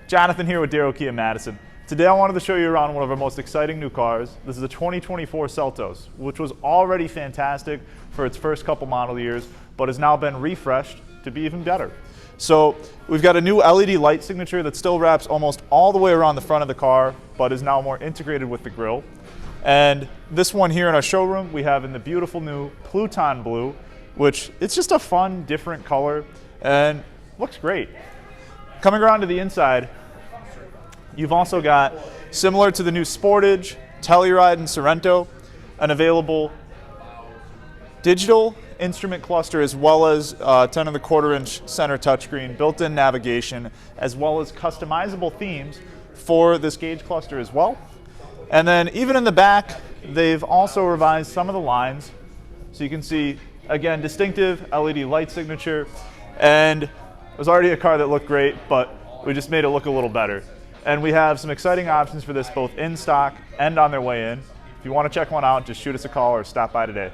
Jonathan here with Darrow Kia Madison. Today I wanted to show you around one of our most exciting new cars. This is a 2024 Seltos, which was already fantastic for its first couple model years, but has now been refreshed to be even better. So we've got a new LED light signature that still wraps almost all the way around the front of the car, but is now more integrated with the grille. And this one here in our showroom, we have in the beautiful new Pluton Blue, which it's just a fun, different color and looks great. Coming around to the inside, you've also got, similar to the new Sportage, Telluride, and Sorento, an available digital instrument cluster as well as 10.25-inch center touchscreen, built-in navigation, as well as customizable themes for this gauge cluster as well. And then even in the back, they've also revised some of the lines. So you can see, again, distinctive LED light signature. And it was already a car that looked great, but we just made it look a little better. And we have some exciting options for this both in stock and on their way in. If you want to check one out, just shoot us a call or stop by today.